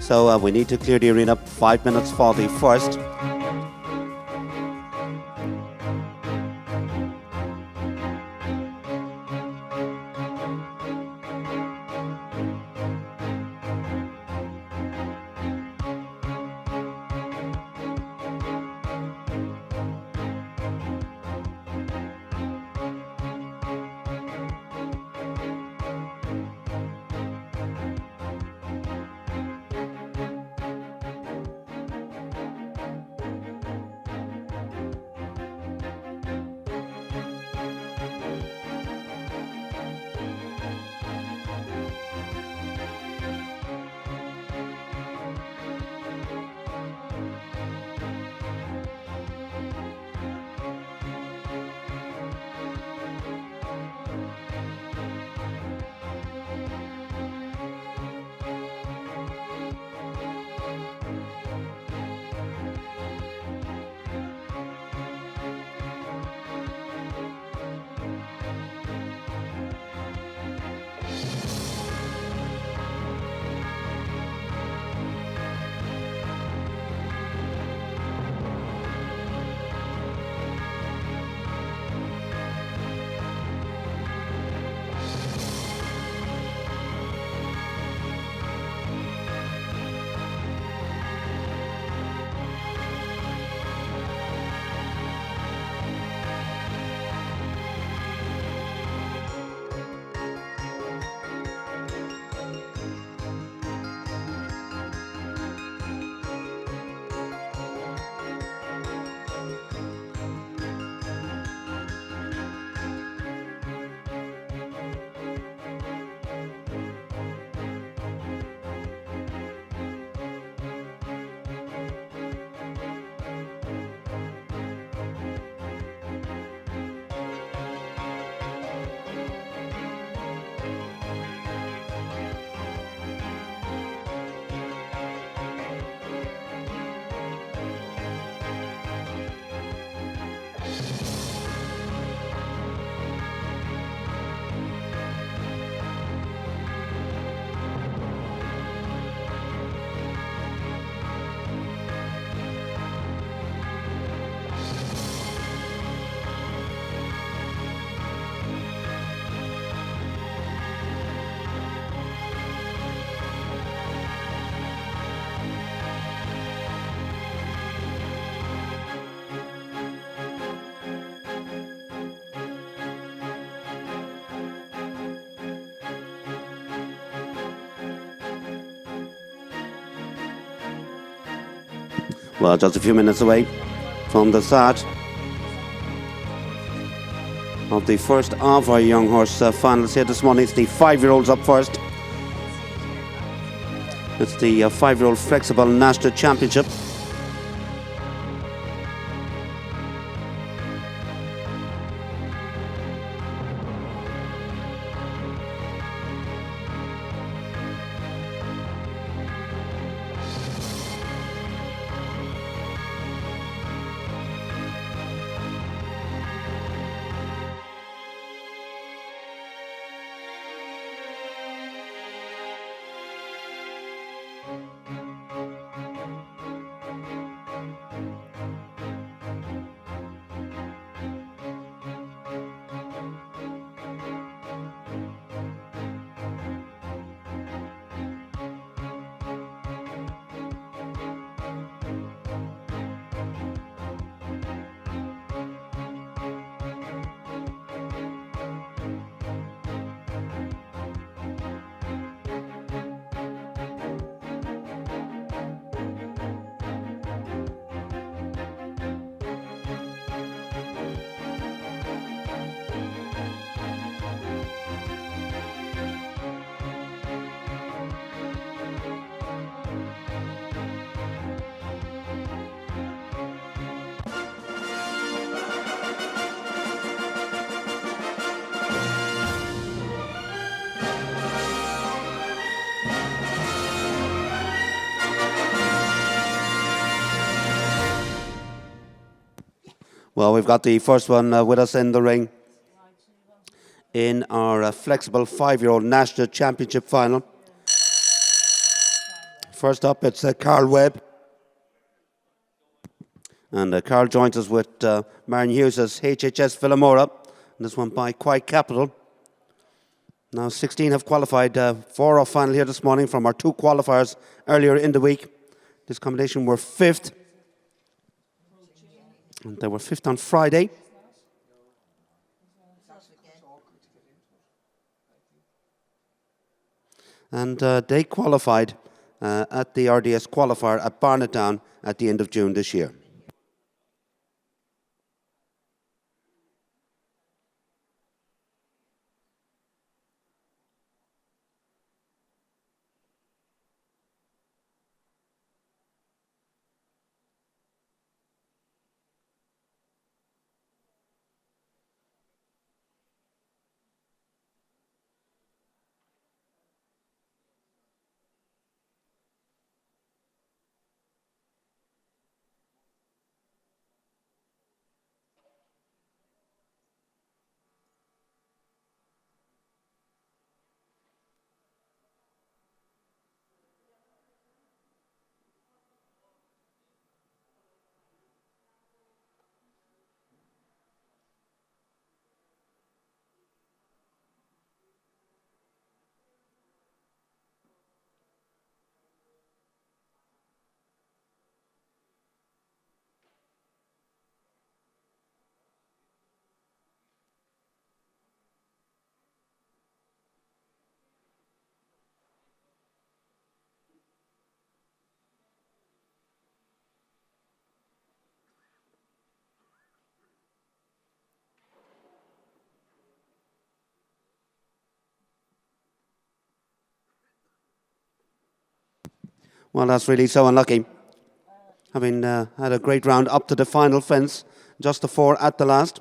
So we need to clear the arena 5 minutes for the first. Well, just a few minutes away from the start of the first of our young horse finals here this morning. It's the 5-year-olds up first. It's the 5-year-old Flexible National Championship. Well, we've got the first one with us in the ring in our flexible 5-year-old National Championship final. First up, it's Carl Webb. And Carl joins us with Marion Hughes' HHS Villamora. This one by Quite Capital. Now 16 have qualified for our final here this morning from our 2 qualifiers earlier in the week. This combination were 5th. And they were 5th on Friday. And they qualified at the RDS qualifier at Barnetdown at the end of June this year. Well, that's really so unlucky. Having had a great round up to the final fence, just the 4 at the last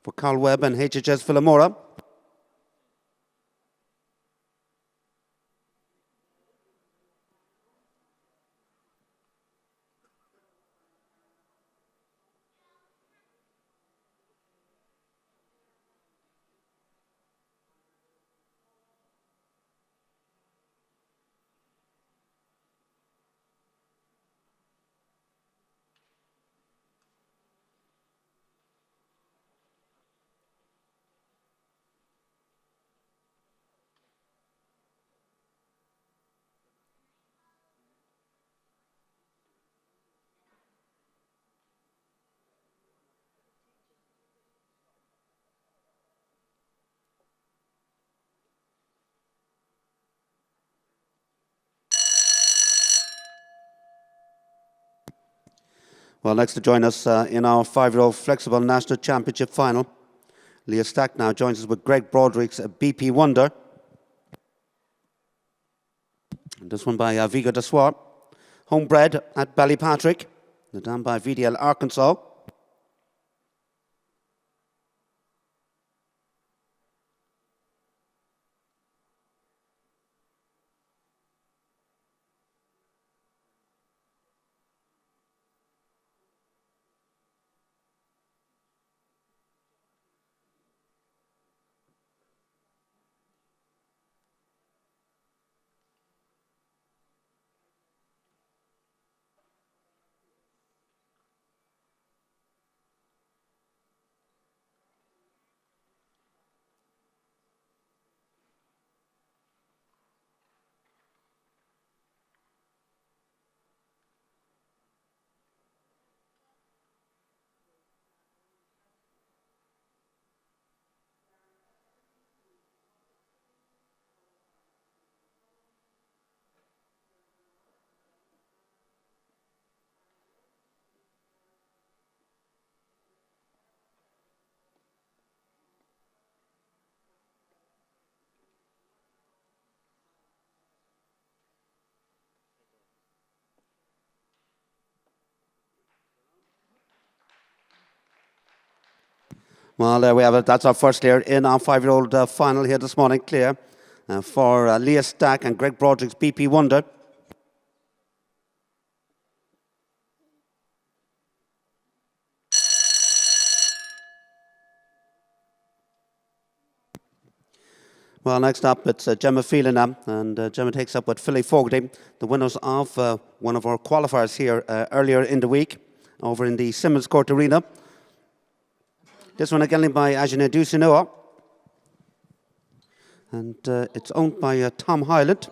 for Carl Webb and HHS Villamora. Well, next to join us in our 5-year-old Flexible National Championship final, Leah Stack now joins us with Greg Broderick's BP Wonder. And this one by Vigo de Soir. Homebred at Ballypatrick. They're done by VDL Arkansas. Well, there we have it. That's our first clear in our 5-year-old final here this morning. Clear for Leah Stack and Greg Broderick's BP Wonder. Well, next up, it's Gemma Phelan now, and Gemma takes up with Philly Fogarty, the winners of one of our qualifiers here earlier in the week, over in the Simmons Court Arena. This one again by Ajane Dusinoa, and it's owned by Tom Hyland.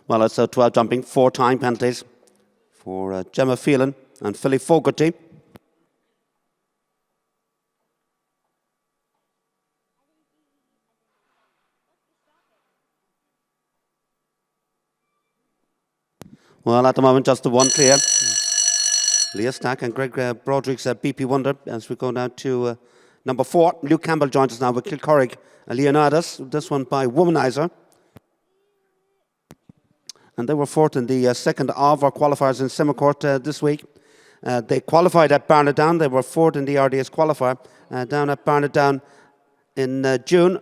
Well, it's 12 jumping, 4 time penalties for Gemma Phelan and Philly Fogarty. Well, at the moment, just the one clear. Leah Stack and Greg Broderick's BP Wonder as we go now to number 4. Luke Campbell joins us now with Kilcorrig Leonidas. This one by Womanizer. And they were fourth in the second of our qualifiers in Simicourt this week. They qualified at Barnadown. They were fourth in the RDS qualifier down at Barnadown in June.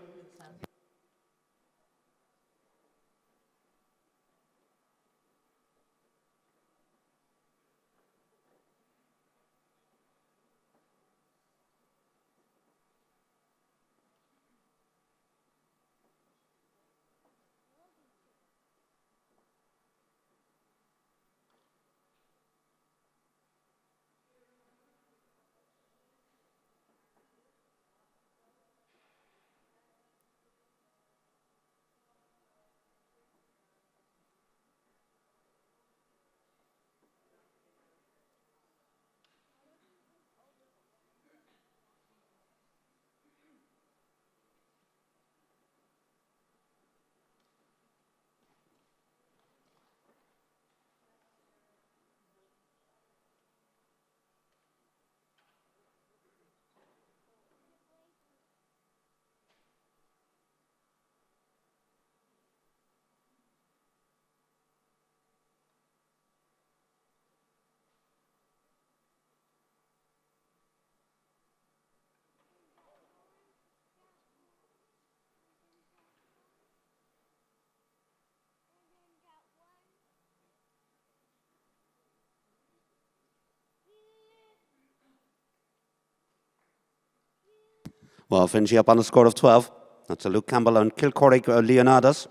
Well, finishing up on a score of 12. That's a Luke Campbell and Kilcorrig Leonidas.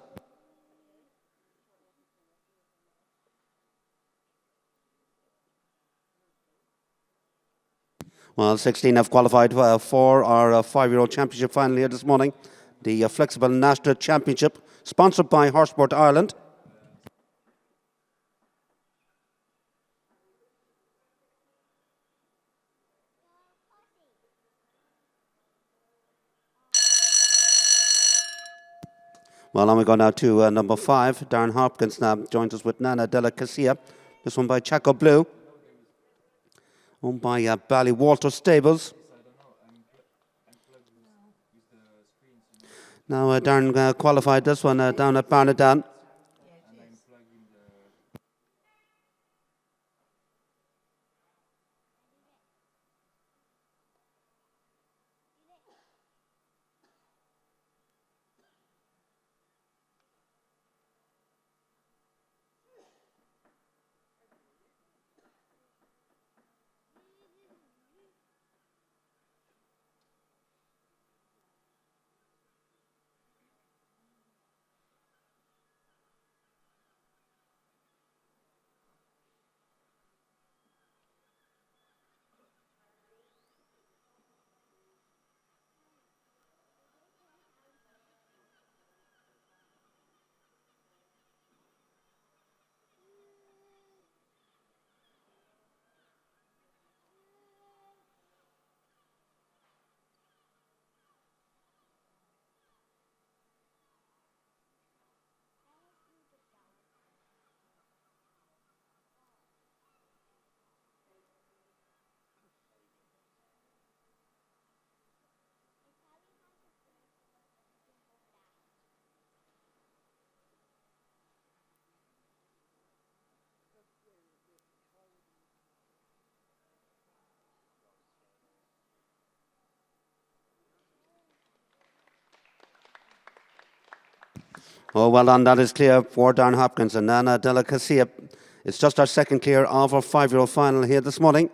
Well, 16 have qualified for our 5-year-old championship final here this morning. The Flexible National Championship, sponsored by Horseport Ireland. Well, on we go now to number 5. Darren Hopkins now joins us with Nana Della Casilla. This one by Chaco Blue. Owned by Ballywalter Stables. Now Darren qualified this one down at Barnadown. Oh, well done. That is clear for Darren Hopkins and Nana Della Casilla. It's just our second clear of our 5-year-old final here this morning.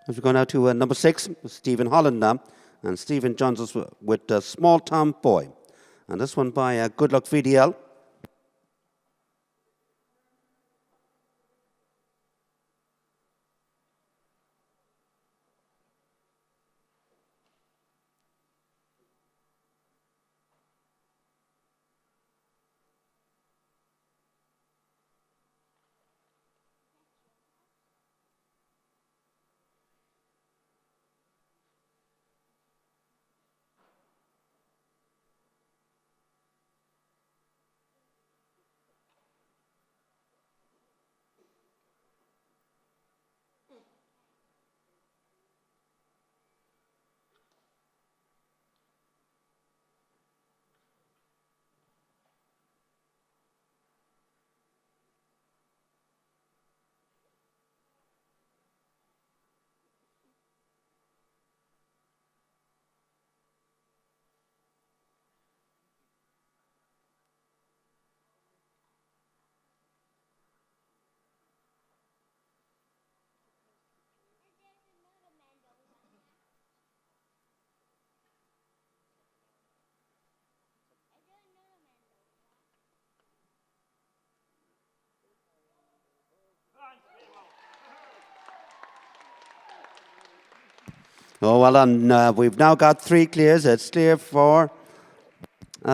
As we go now to number 6, Stephen Holland now. And Stephen joins us with Small Town Boy. And this one by Good Luck VDL. Oh, well done. We've now got 3 clears. It's clear for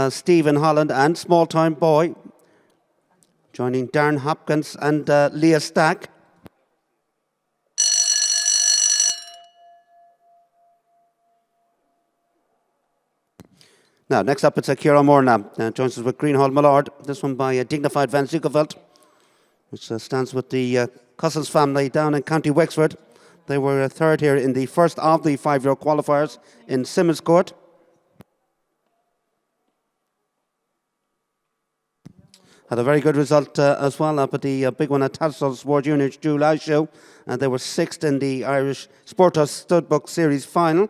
Stephen Holland and Small Town Boy, joining Darren Hopkins and Leah Stack. Now, next up, it's Ciara Moore now. Joins us with Greenhall Millard. This one by Dignified Van Zukeveld, which stands with the Cousins family down in County Wexford. They were third here in the first of the 5-year qualifiers in Simmons Court. Had a very good result as well up at the big one at Tattersalls Ward Juniors July show. And they were 6th in the Irish Sporthouse Studbook Series final.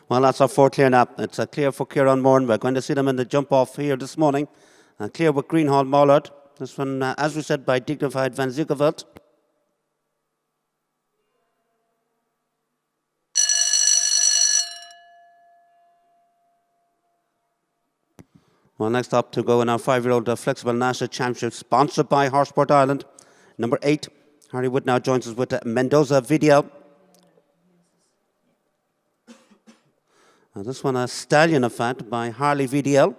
Well, that's our 4 clear now. It's a clear for Kieran Moore. We're going to see them in the jump off here this morning. Clear with Greenhall Mollard. This one, as we said, by Dignified Van Zukeveld. Well, next up to go in our 5-year-old Flexible National Championship, sponsored by Horseport Ireland. Number 8, Harry Wood now joins us with Mendoza VDL. This one, a Stallion of Fat by Harley VDL.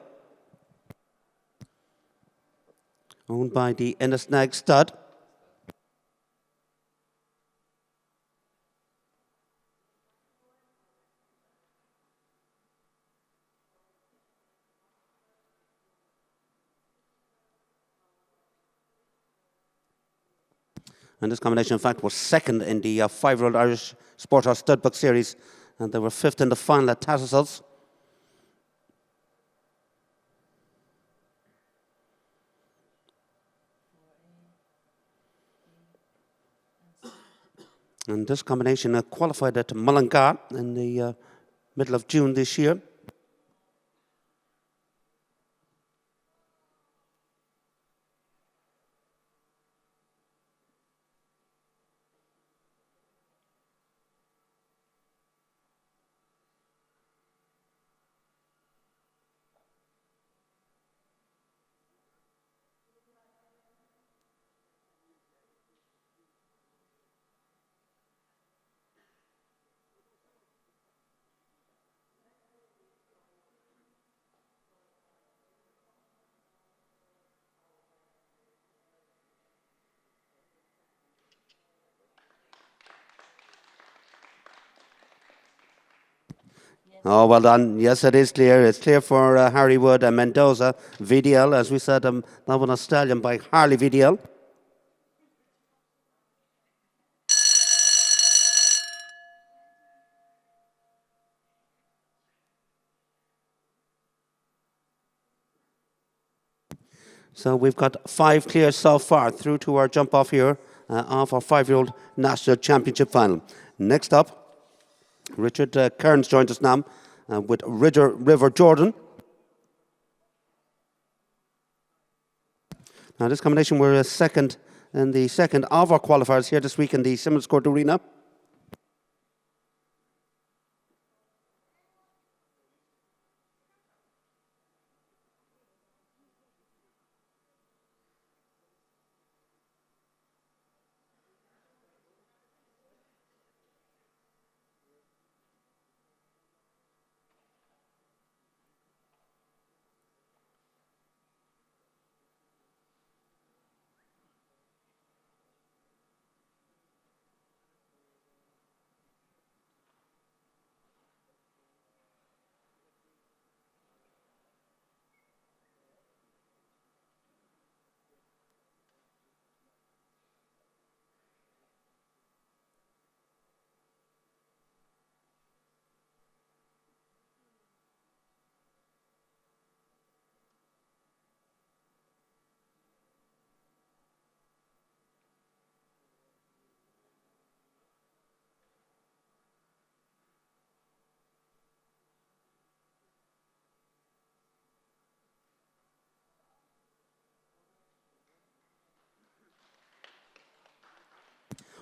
Owned by the Ennisnag Stud. And this combination, in fact, was 2nd in the 5-year-old Irish Sporthouse Studbook Series. And they were 5th in the final at Tattersalls. And this combination qualified at Mullingar in the middle of June this year. Oh, well done. Yes, it is clear. It's clear for Harry Wood and Mendoza. VDL, as we said, that one a stallion by Harley VDL. So we've got 5 clear so far through to our jump off here of our 5-year-old national championship final. Next up, Richard Kearns joins us now with River Jordan. Now this combination we're second in the second of our qualifiers here this week in the Simmons Court Arena.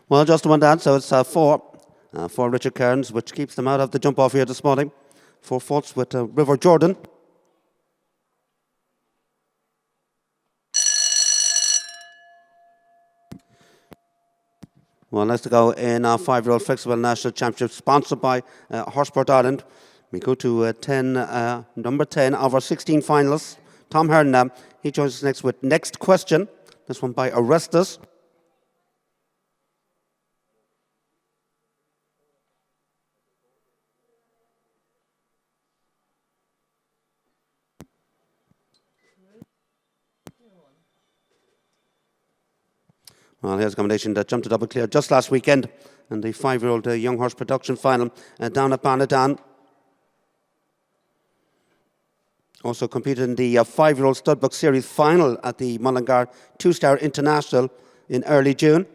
Well, just one down, so it's 4 for Richard Kearns, which keeps them out of the jump off here this morning. 4 faults with River Jordan. Well, let's go in our 5-year-old flexible national championship, sponsored by Horseport Ireland. We go to number 10 of our 16 finalists. Tom Hearn, he joins us next with Next Question. This one by Orestes. Well, here's a combination that jumped to double clear just last weekend in the 5-year-old Young Horse Production Final down at Barnadan. Also competed in the 5-year-old Studbook Series Final at the Mullingar 2-Star International in early June.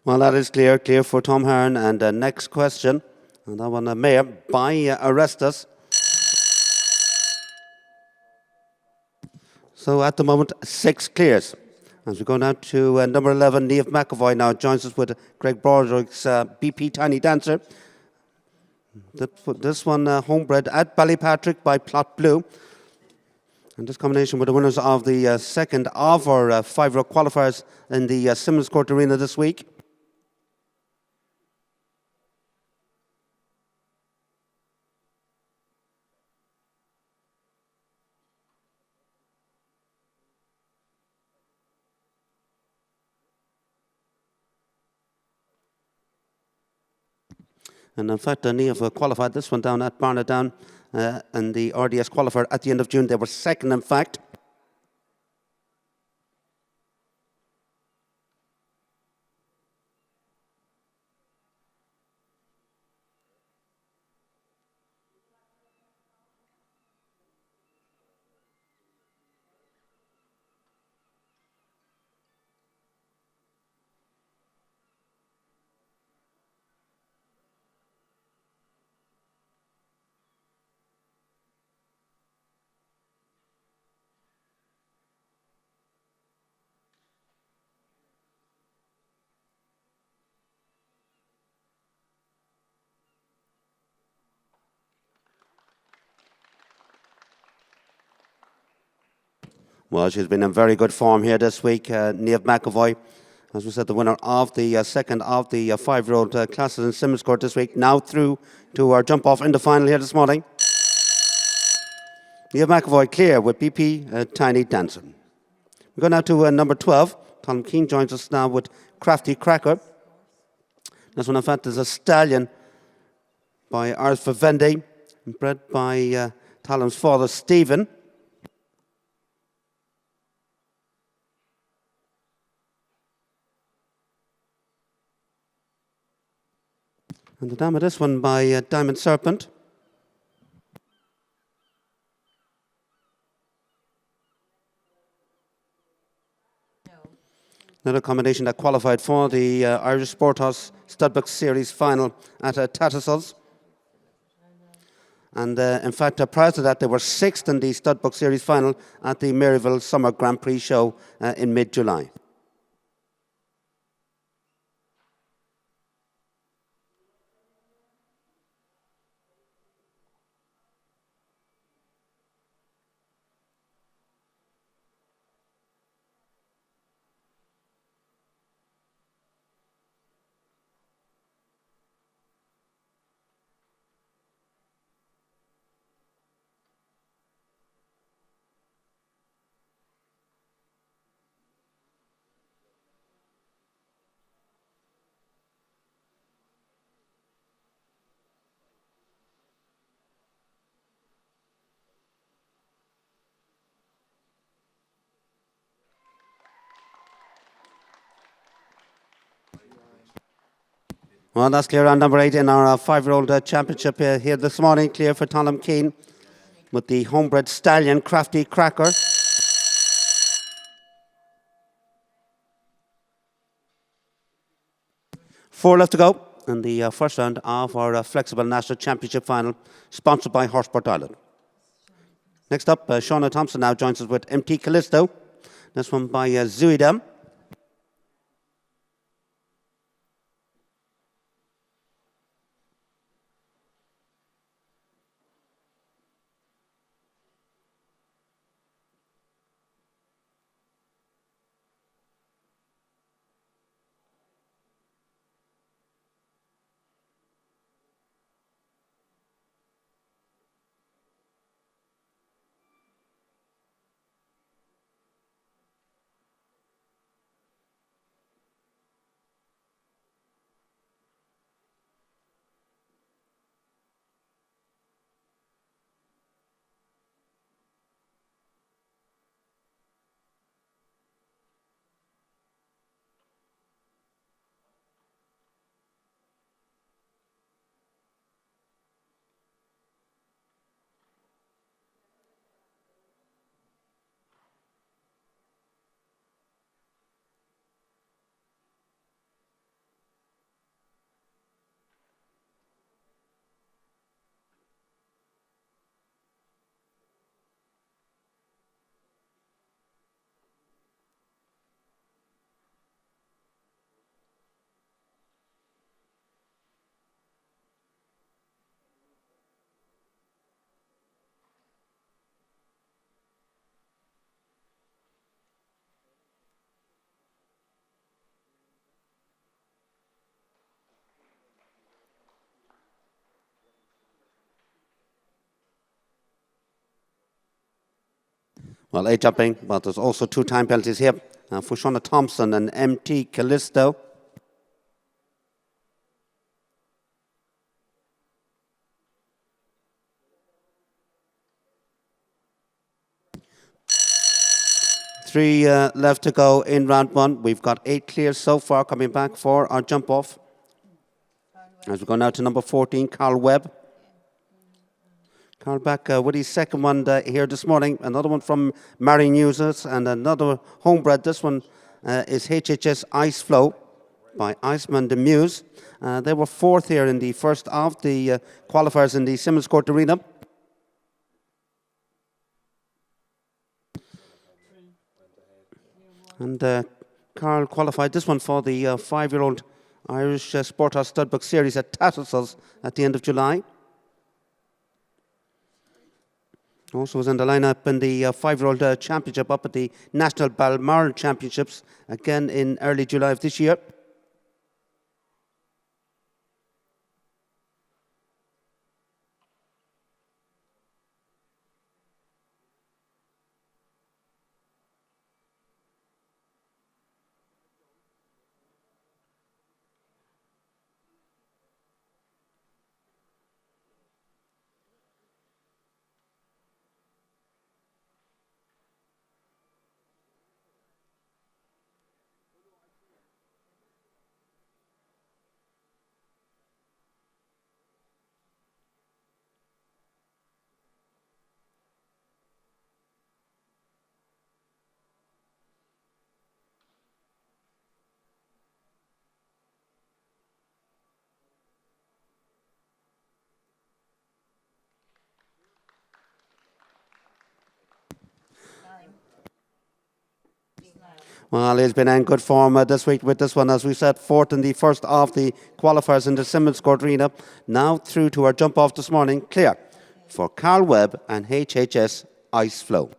Well, that is clear for Tom Hearn. And next question, and that one, Mayor by Orestes. So at the moment, 6 clears. As we go now to number 11, Niamh McAvoy now joins us with Greg Broderick's BP Tiny Dancer. This one homebred at Ballypatrick by Plot Blue. And this combination with the winners of the second of our 5-year-old qualifiers in the Simmons Court Arena this week. And in fact, Niamh qualified this one down at Barnadown and the RDS qualifier at the end of June. They were second, in fact. Well, she's been in very good form here this week. Niamh McAvoy, as we said, the winner of the second of the 5-year-old classes in Simmons Court this week, now through to our jump off in the final here this morning. Niamh McAvoy clear with BP Tiny Dancing. We go now to number 12. Tom Keane joins us now with Crafty Cracker. This one, in fact, is a stallion by Ars Vivendi, bred by Talon's father, Stephen. And the dam of this one by Diamond Serpent. Another combination that qualified for the Irish Sport Horse Studbook Series final at Tattersalls. And in fact, prior to that, they were 6th in the Studbook Series final at the Maryville Summer Grand Prix show in mid-July. Well, that's clear on number 8 in our 5-year-old championship here this morning. Clear for Tom Keane with the homebred stallion, Crafty Cracker. Four left to go in the first round of our Flexible National Championship final, sponsored by Horseport Ireland. Next up, Shauna Thompson now joins us with MT Callisto. This one by Zuidam. Well, 8 jumping, but there's also 2 time penalties here for Shauna Thompson and MT Callisto. Three left to go in round 1. We've got 8 clears so far coming back for our jump off. As we go now to number 14, Carl Webb. Carl back with his second one here this morning. Another one from Marion Users and another homebred. This one is HHS Ice Flow by Iceman the Muse. They were 4th here in the first of the qualifiers in the Simmons Court Arena. And Carl qualified this one for the 5-year-old Irish Sport Horse Studbook Series at Tattersalls at the end of July. Also was in the lineup in the 5-year-old championship up at the National Balmoral Championships, again in early July of this year. Well, he's been in good form this week with this one, as we said, fourth in the first of the qualifiers in the Simmons Court Arena. Now through to our jump off this morning, clear for Carl Webb and HHS Ice Flow.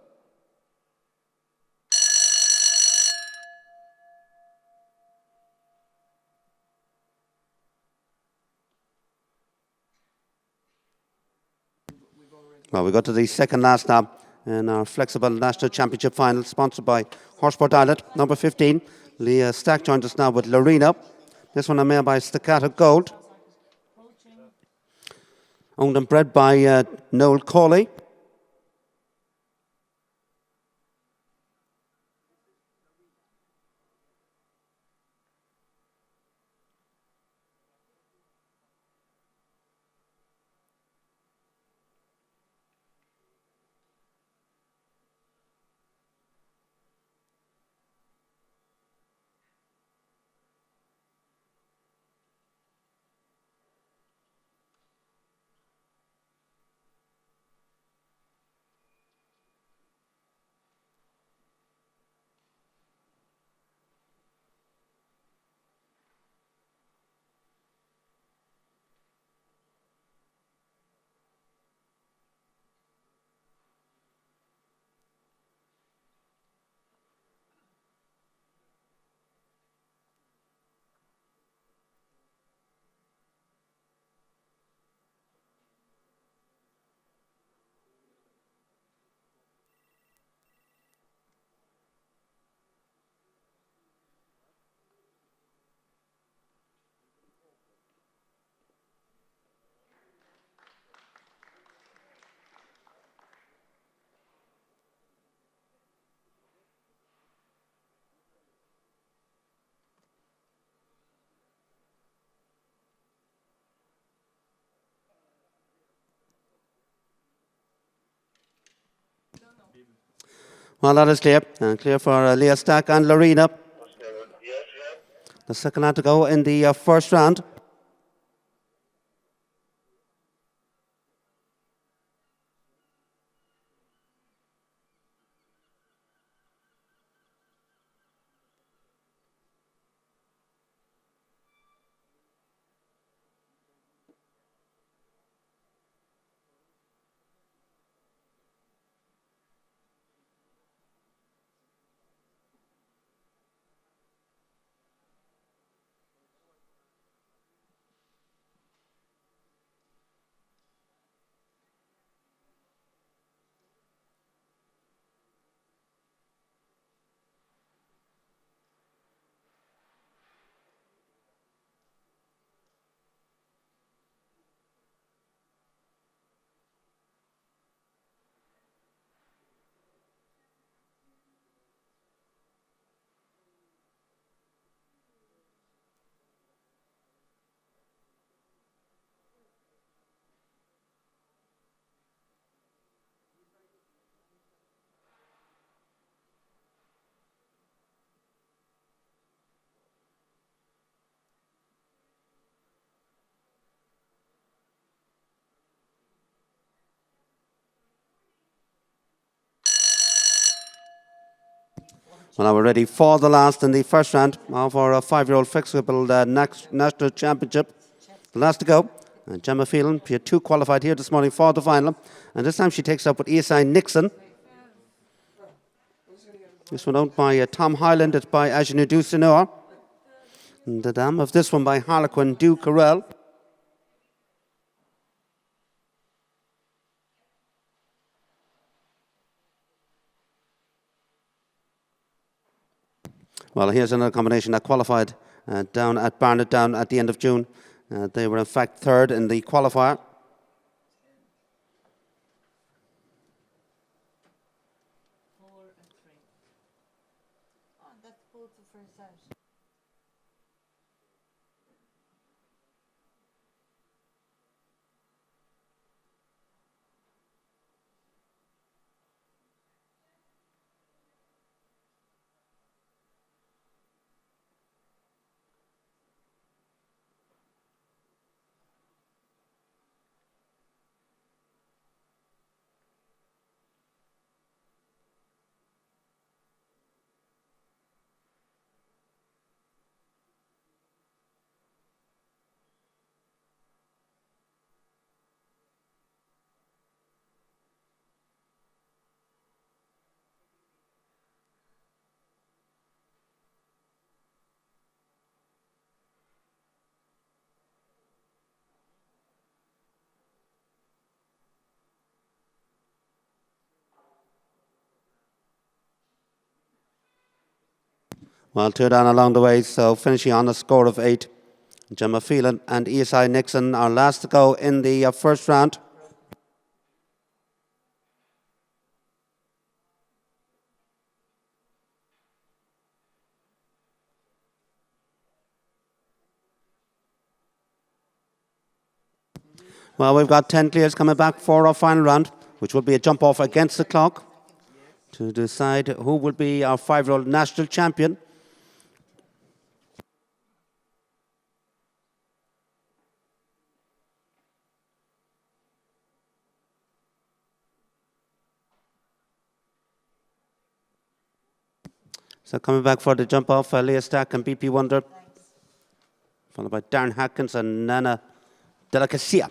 Well, we go to the second last now in our Flexible National Championship final, sponsored by Horseport Ireland. Number 15, Leah Stack joins us now with Lorena. This one made by Staccato Gold. Owned and bred by Noel Cawley. Well, that is clear. And clear for Leah Stack and Lorena. The second round to go in the first round. Well, now we're ready for the last in the first round of our 5-year-old flexible national championship. The last to go, Gemma Phelan, she had 2 qualified here this morning for the final. And this time she takes up with ESI Nixon. This one owned by Tom Highland. It's by Ajanu Dusinor. And the dam of this one by Harlequin Du Carell. Well, here's another combination that qualified down at Barnet down at the end of June. They were in fact third in the qualifier. Well, 2 down along the way, so finishing on a score of 8. Gemma Phelan and ESI Nixon are last to go in the first round. Well, we've got 10 clears coming back for our final round, which will be a jump off against the clock to decide who will be our 5-year-old national champion. So coming back for the jump off, Leah Stack and BP Wonder, followed by Darren Hatkins and Nana Delacacia.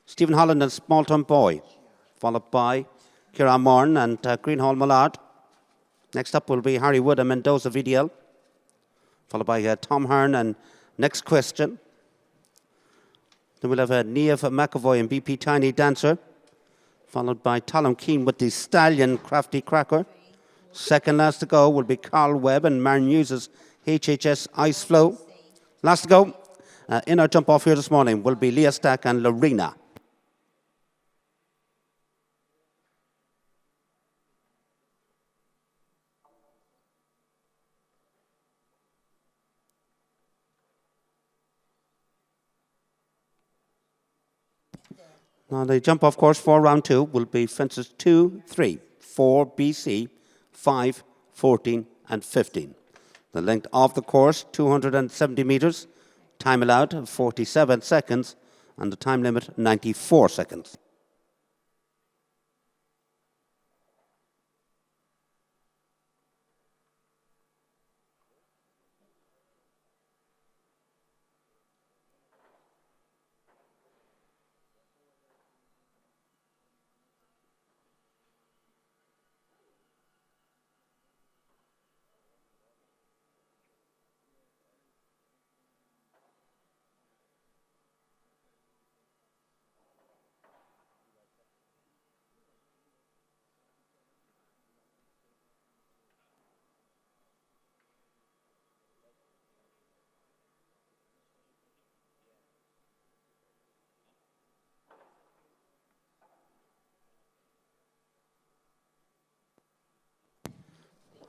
Stephen Holland and Small Town Boy, followed by Kieran Morn and Greenhall Mullard. Next up will be Harry Wood and Mendoza VDL, followed by Tom Hearn and Next Question. Then we'll have Niamh McAvoy and BP Tiny Dancer, followed by Talon Keane with the Stallion Crafty Cracker. Second last to go will be Carl Webb and Marion Hughes' HHS Ice Flow. Last to go in our jump off here this morning will be Leah Stack and Lorena. Now the jump off course for round 2 will be fences 2, 3, 4 BC, 5, 14 and 15. The length of the course 270 metres, time allowed 47 seconds and the time limit 94 seconds.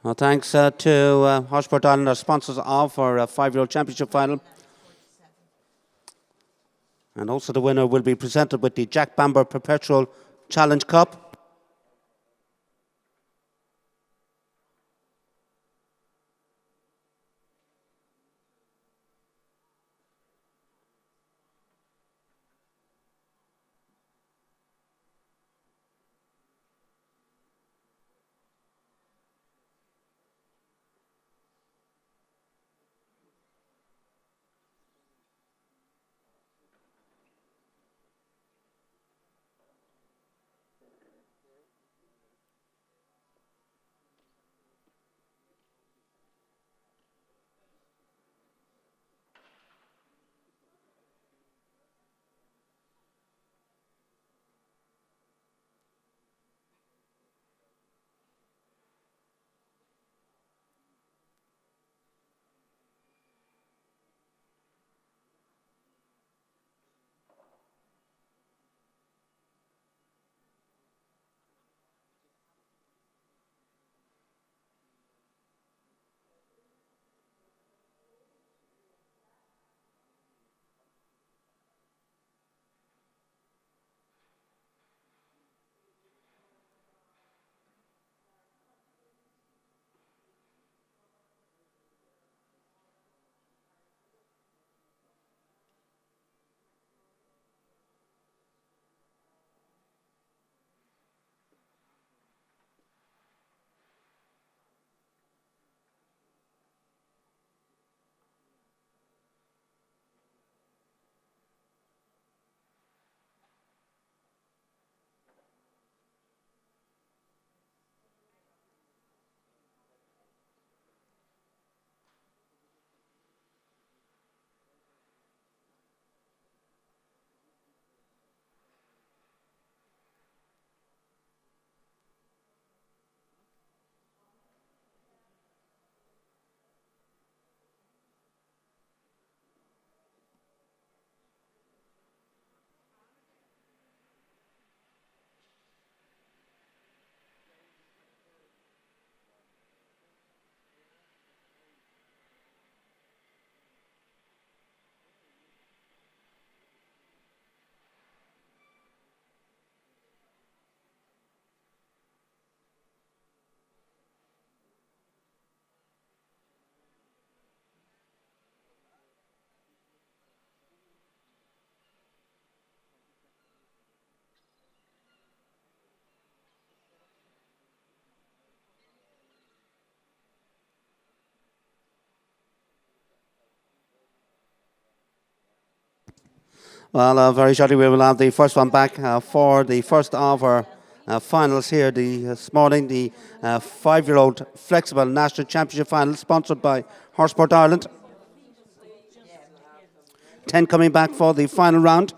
Well, thanks to Hosport Island, our sponsors of our 5-year-old championship final. And also the winner will be presented with the Jack Bamber Perpetual Challenge Cup. Well, very shortly we will have the first one back for the first of our finals here this morning. The 5-year-old Flexible National Championship final sponsored by Horseport Ireland. 10 coming back for the final round.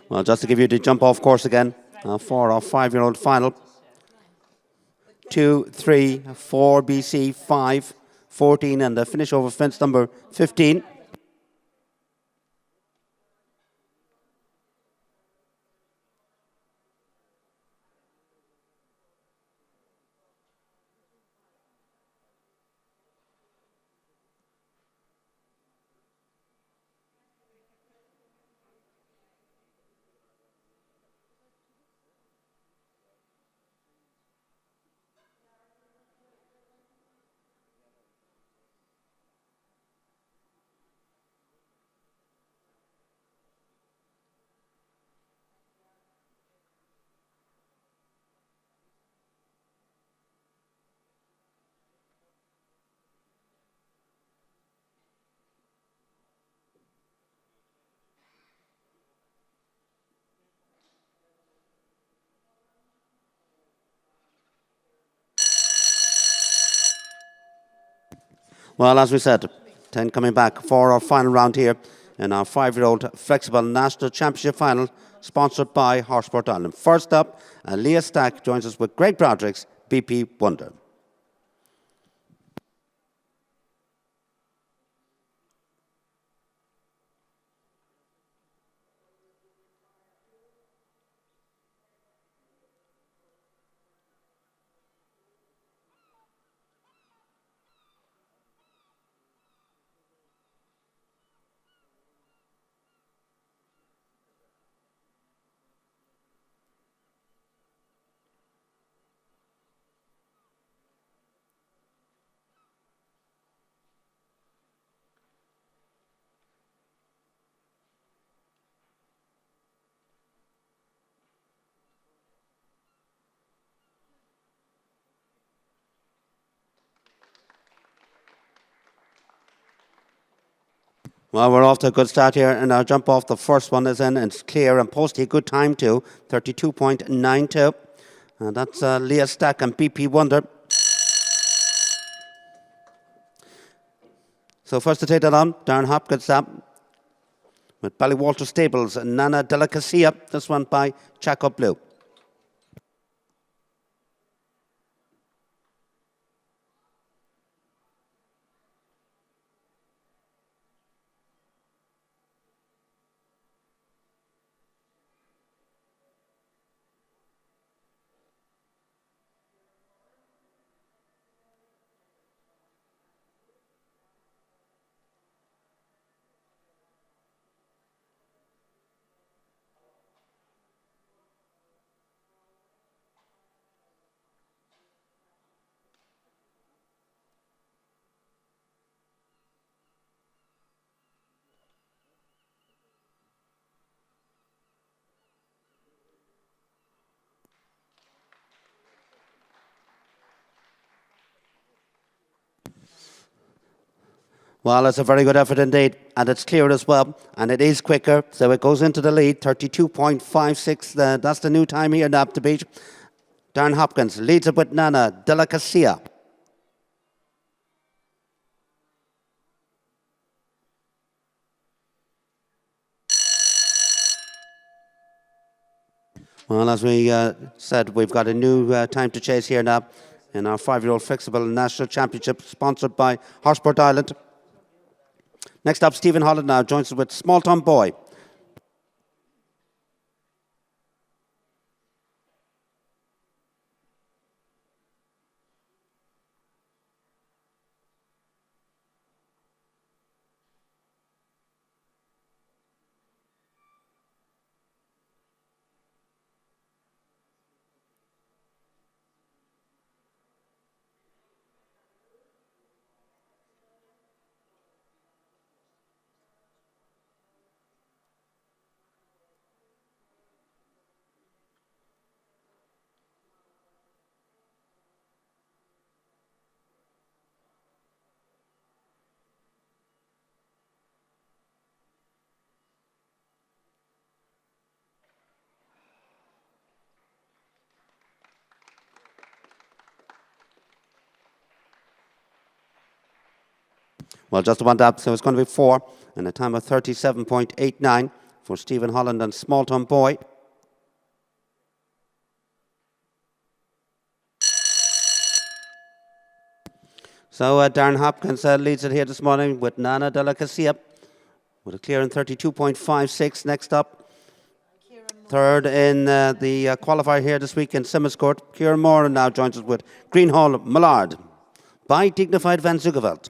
Well, just to give you the jump off course again for our 5-year-old final. 2, 3, 4 BC, 5, 14, and the finish over fence number 15. Well, as we said, 10 coming back for our final round here in our 5-year-old Flexible National Championship final, sponsored by Horseport Ireland. First up, Leah Stack joins us with Great Broderick's BP Wonder. Well, we're off to a good start here, and our jump off the first one is in, and it's clear and posty. Good time too, 32.92. And that's Leah Stack and BP Wonder. So first to take that on, Darren Hopkins with Ballywalter Stables, Nana Delicacia, this one by Chaco Blue. Well, it's a very good effort indeed, and it's clear as well, and it is quicker, so it goes into the lead, 32.56. That's the new time here now to beat. Darren Hopkins leads it with Nana Delicacia. Well, as we said, we've got a new time to chase here now in our 5-year-old flexible national championship, sponsored by Horseport Ireland. Next up, Stephen Holland now joins us with Small Town Boy. Well, just one up, so it's going to be 4 and a time of 37.89 for Stephen Holland and Small Town Boy. So Darren Hopkins leads it here this morning with Nana de la Casilla with a clear in 32.56. Next up, third in the qualifier here this week in Simmons Court, Kieran Moore now joins us with Greenhall Millard by Dignified Van Zugeveld.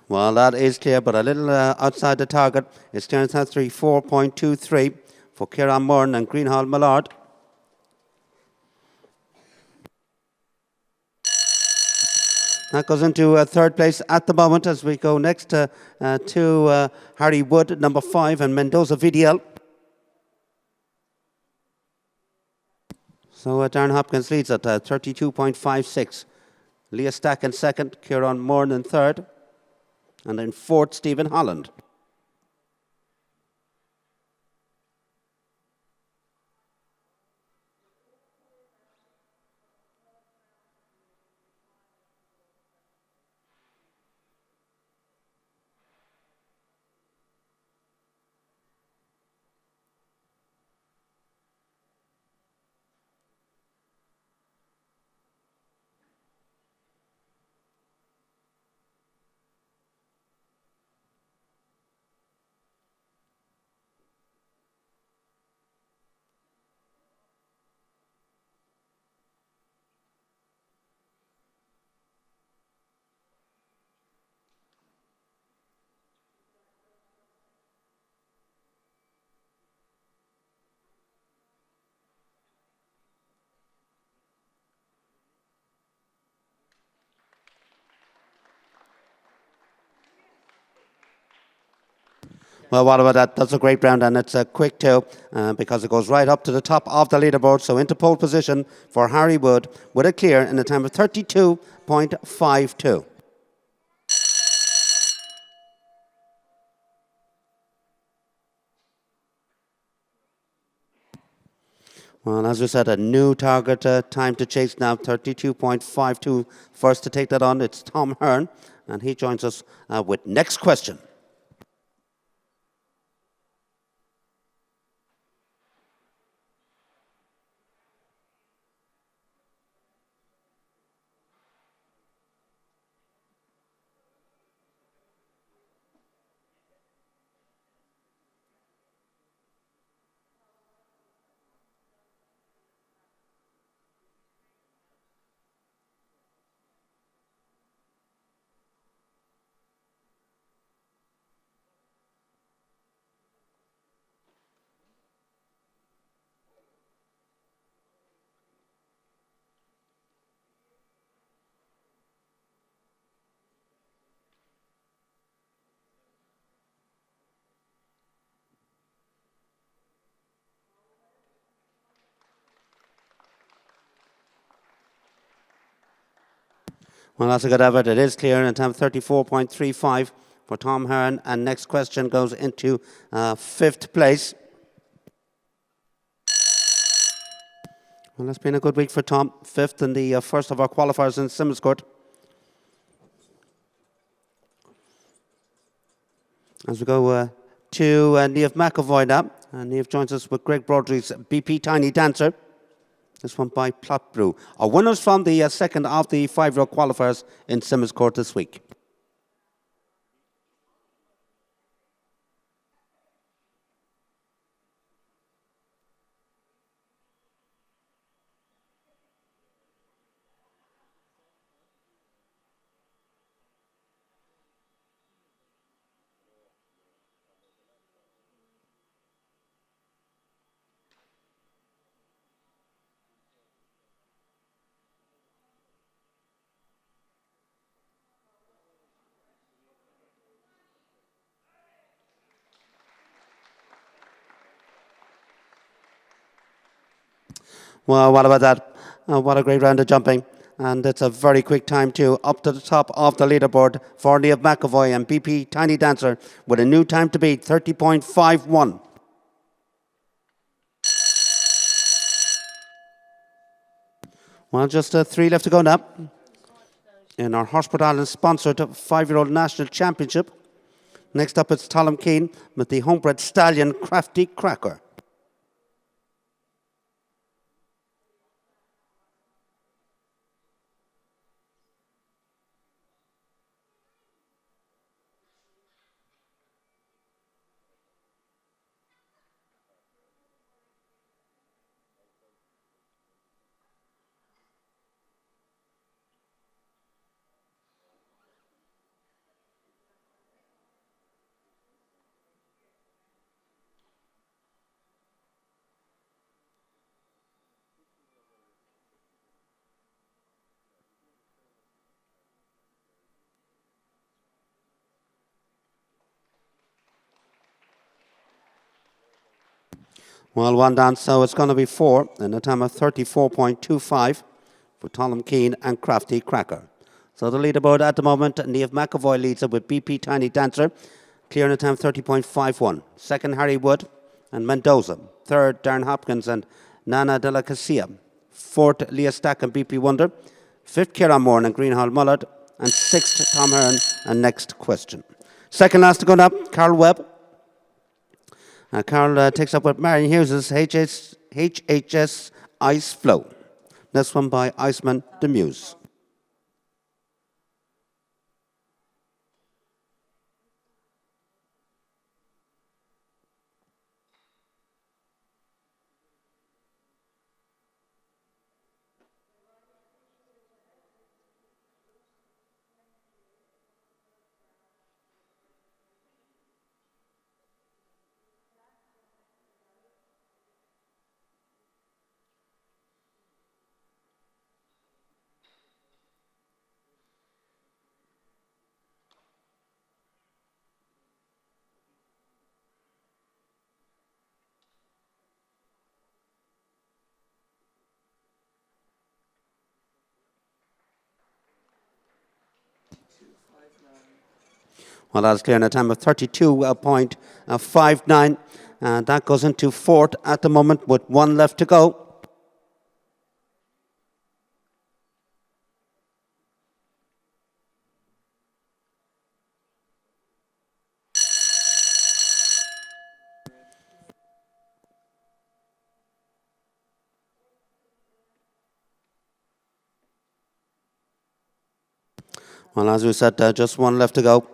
Well, that is clear, but a little outside the target. It's clearance at 4.23 for Kieran Moore and Greenhall Millard. That goes into third place at the moment as we go next to Harry Wood, number 5, and Mendoza VDL. So Darren Hopkins leads at 32.56. Leah Stack in second, Kieran Moore in third, and in fourth, Stephen Holland. Well, what about that? That's a great round, and it's a quick too, because it goes right up to the top of the leaderboard. So into pole position for Harry Wood with a clear in a time of 32.52. Well, as we said, a new target time to chase now, 32.52. First to take that on, it's Tom Hearn, and he joins us with next question. Well, that's a good effort. It is clear in time 34.35 for Tom Hearn. And next question goes into fifth place. Well, it's been a good week for Tom. Fifth in the first of our qualifiers in Simmons Court. As we go to Niamh McAvoy now. And Niamh joins us with Greg Broadry's BP Tiny Dancer. This one by Plot Brew. Our winners from the second of the 5-year-old qualifiers in Simmons Court this week. Well, what about that? What a great round of jumping. And it's a very quick time too. Up to the top of the leaderboard for Niamh McAvoy and BP Tiny Dancer with a new time to beat, 30.51. Well, just 3 left to go now in our Horsport Island sponsored 5-year-old national championship. Next up it's Talum Keane with the homebred stallion Crafty Cracker. Well, one down, so it's going to be 4 in a time of 34.25 for Talum Keane and Crafty Cracker. So the leaderboard at the moment, Niamh McAvoy leads it with BP Tiny Dancer, clearing a time 30.51. Second, Harry Wood and Mendoza. Third, Darren Hopkins and Nana de la Casilla. Fourth, Leah Stack and BP Wonder. Fifth, Kieran Moore and Greenhall Mullard. And sixth, Tom Hearn. And next question. Second last to go up, Carl Webb. Carl takes up with Marion Hughes' HHS Ice Flow. This one by Iceman the Muse. Well, that's clear in a time of 32.59. And that goes into fourth at the moment with 1 left to go. Well, as we said, just 1 left to go.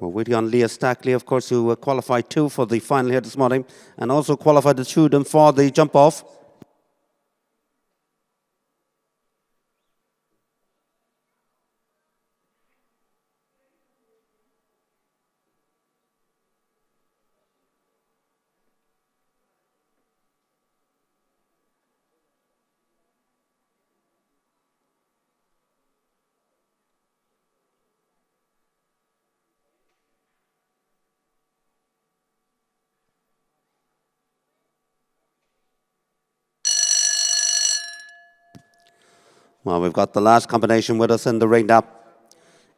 We're waiting on Leah Stackley, of course, who qualified 2 for the final here this morning and also qualified the 2 of them for the jump off. Well, we've got the last combination with us in the ring now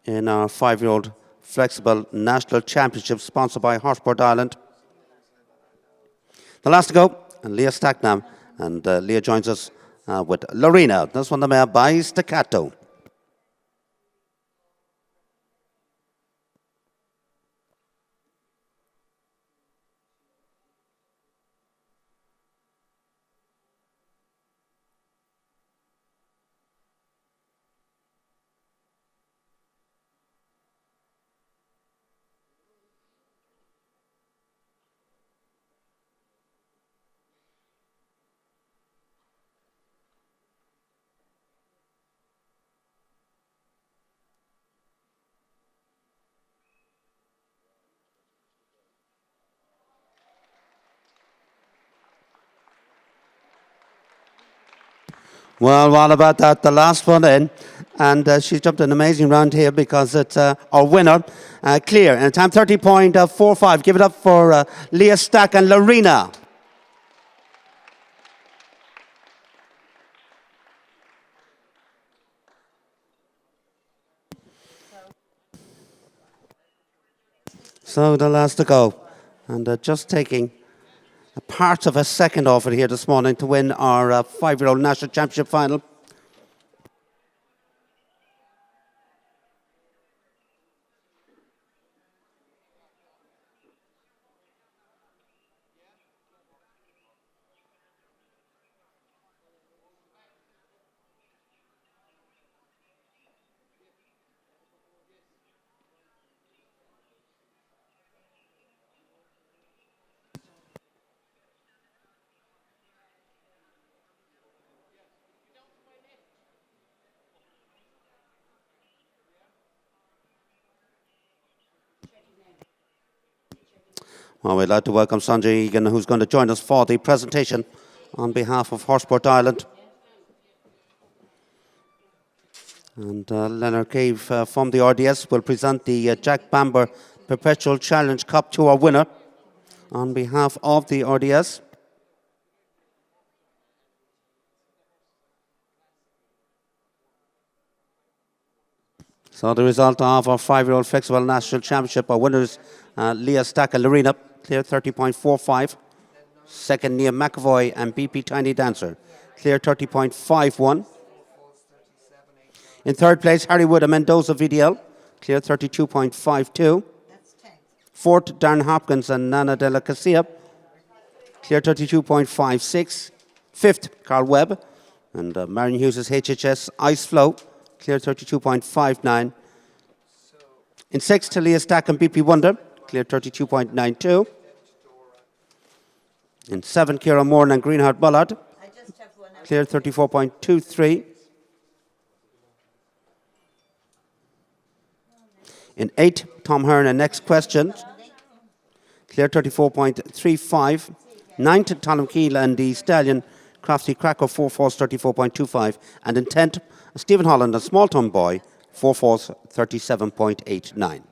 in our 5-year-old flexible national championship sponsored by Horseport Ireland. The last to go, and Leah Stacknam. And Leah joins us with Lorena. This one the mare by Staccato. Well, what about that? The last one in. And she's jumped an amazing round here because it's our winner, Clear. And time 30.45. Give it up for Leah Stack and Lorena. So the last to go. And just taking a part of a second off it here this morning to win our 5-year-old national championship final. Well, we'd like to welcome Sanjay Egan, who's going to join us for the presentation on behalf of Horseport Ireland. And Leonard Cave from the RDS will present the Jack Bamber Perpetual Challenge Cup to our winner on behalf of the RDS. So the result of our 5-year-old flexible national championship, our winners, Leah Stack and Lorena, clear 30.45. Second, Nia McAvoy and BP Tiny Dancer, clear 30.51. In third place, Harry Wood and Mendoza VDL, clear 32.52. Fourth, Darren Hopkins and Nana de la Casilla, clear 32.56. Fifth, Carl Webb and Marion Hughes' HHS Ice Flow, clear 32.59. In sixth, Leah Stack and BP Wonder, clear 32.92. In seventh, Ciara Moran and Greenheart Bullard, clear 34.23. In eighth, Tom Hearn and Next Question, clear 34.35. Ninth, Talon Keel and the Stallion Crafty Cracker, 4-4s, 34.25. And in 10th, Stephen Holland and Small Town Boy, 4-4s, 37.89.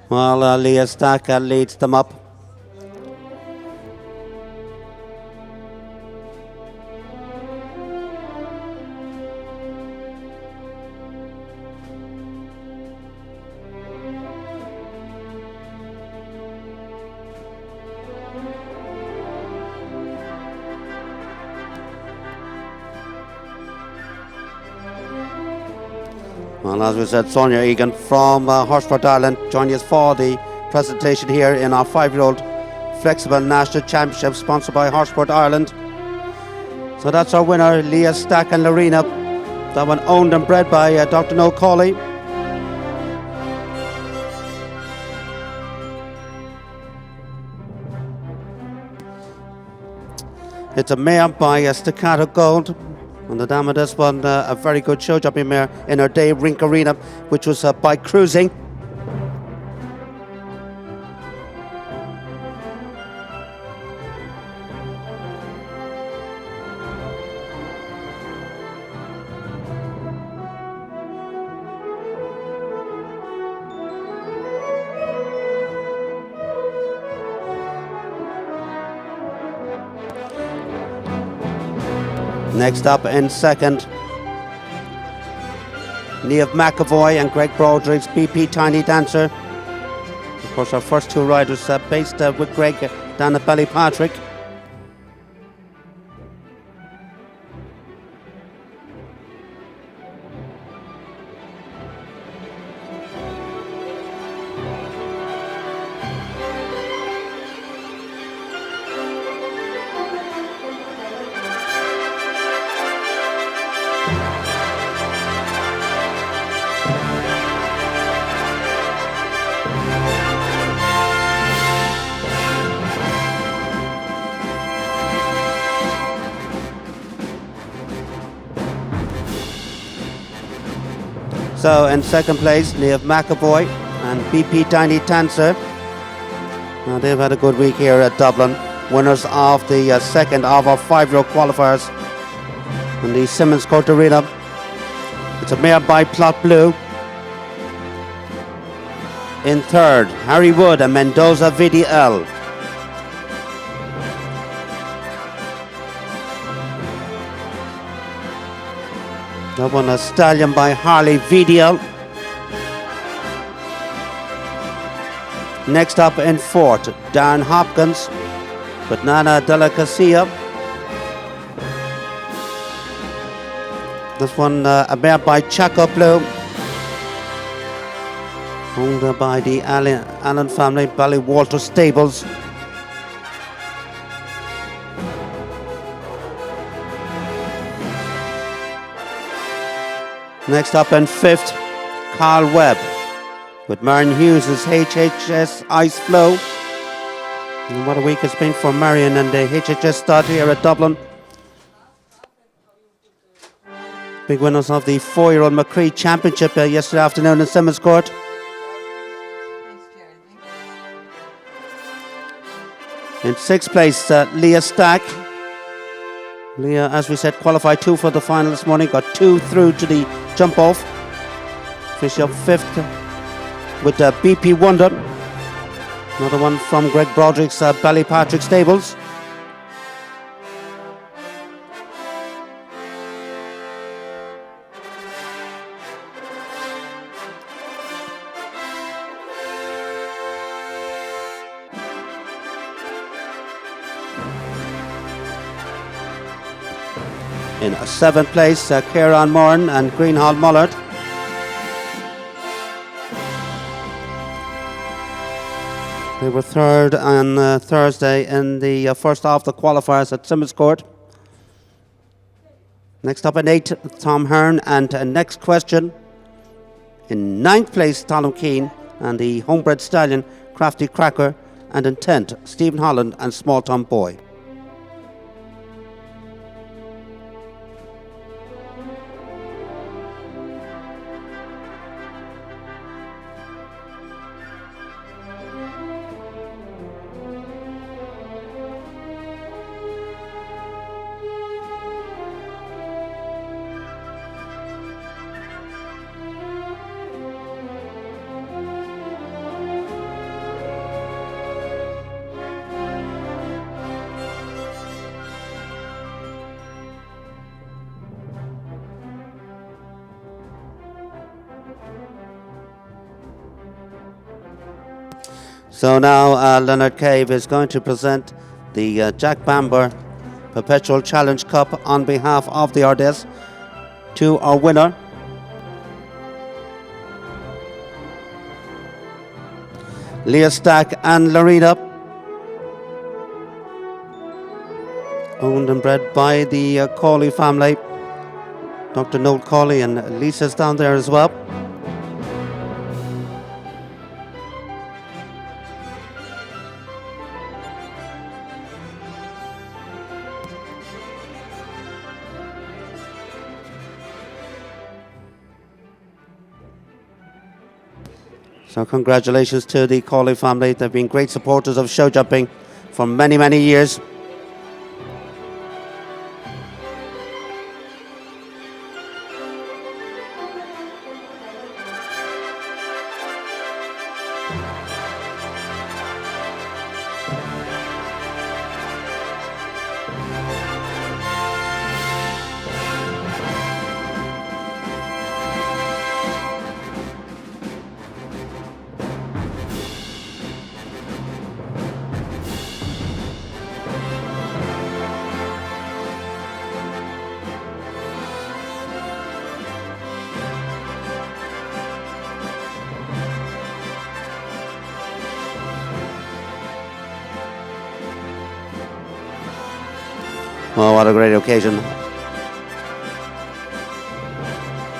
Well, Leah Stack leads them up. Well, as we said, Sonia Egan from Horseford, Ireland, joining us for the presentation here in our 5-year-old Flexible National Championship, sponsored by Horseford, Ireland. So that's our winner, Leah Stack and Lorena. That one owned and bred by Dr. Noel Cawley. It's a mare by Staccato Gold. And the dam of this one, a very good show jumping mare in her day, Rink Arena, which was by Cruising. Next up in second, Niamh McAvoy and Greg Broderick's BP Tiny Dancer. Of course, our first two riders based with Greg down at Ballypatrick. So in second place, Niamh McAvoy and BP Tiny Dancer. Now they've had a good week here at Dublin. Winners of the second of our 5-year-old qualifiers in the Simmons Court Arena. It's a mare by Plot Blue. In third, Harry Wood and Mendoza VDL. That one a stallion by Harley VDL. Next up in fourth, Darren Hopkins with Nana Della Casilla. This one a mare by Chaco Blue, owned by the Allen family, Ballywalter Stables. Next up in fifth, Carl Webb with Marion Hughes' HHS Ice Flow. And what a week it's been for Marion and the HHS stud here at Dublin. Big winners of the 4-year-old McCree Championship yesterday afternoon in Simmons Court. In sixth place, Leah Stack. Leah, as we said, qualified 2 for the final this morning, got 2 through to the jump off. Finishing up fifth with BP Wonder. Another one from Greg Broderick's Ballypatrick Stables. In seventh place, Kieran Moran and Greenhall Mullard. They were third on Thursday in the first half of the qualifiers at Simmons Court. Next up in eighth, Tom Hearn and Next Question. In ninth place, Talon Keane and the homebred stallion, Crafty Cracker. And in 10th, Stephen Holland and Small Tom Boy. So now Leonard Cave is going to present the Jack Bamber Perpetual Challenge Cup on behalf of the Ardèche to our winner. Leah Stack and Lorena. Owned and bred by the Cawley family. Dr. Noel Cawley and Lisa's down there as well. So congratulations to the Cawley family. They've been great supporters of show jumping for many, many years. Well, what a great occasion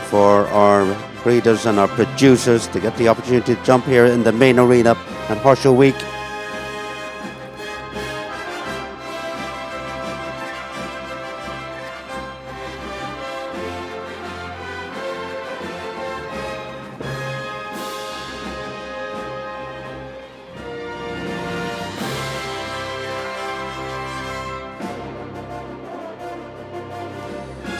for our breeders and our producers to get the opportunity to jump here in the main arena at Horse Week.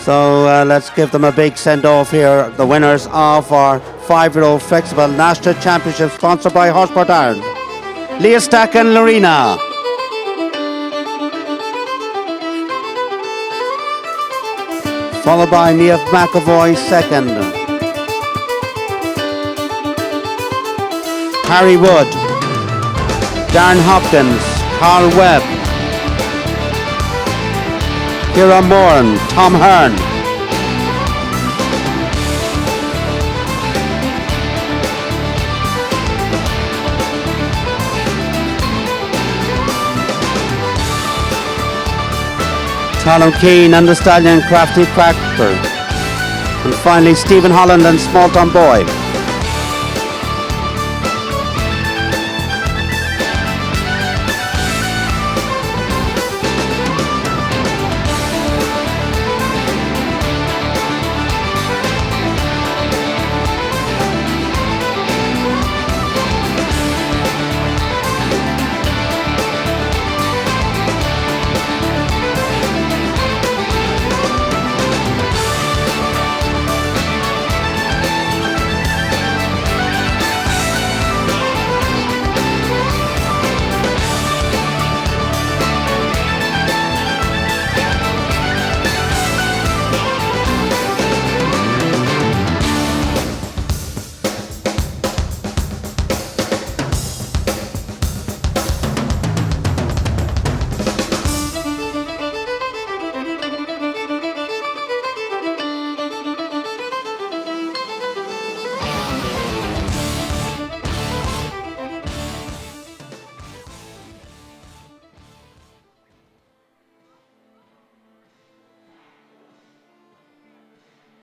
So let's give them a big send-off here. The winners of our 5-year-old Flexible National Championship, sponsored by Horsport Ireland. Leah Stack and Lorena. Followed by Niamh McAvoy second. Harry Wood, Darren Hopkins, Carl Webb, Kira Moran, Tom Hearn. Talon Keane and the Stallion Crafty Cracker. And finally Stephen Holland and Small Tom Boy.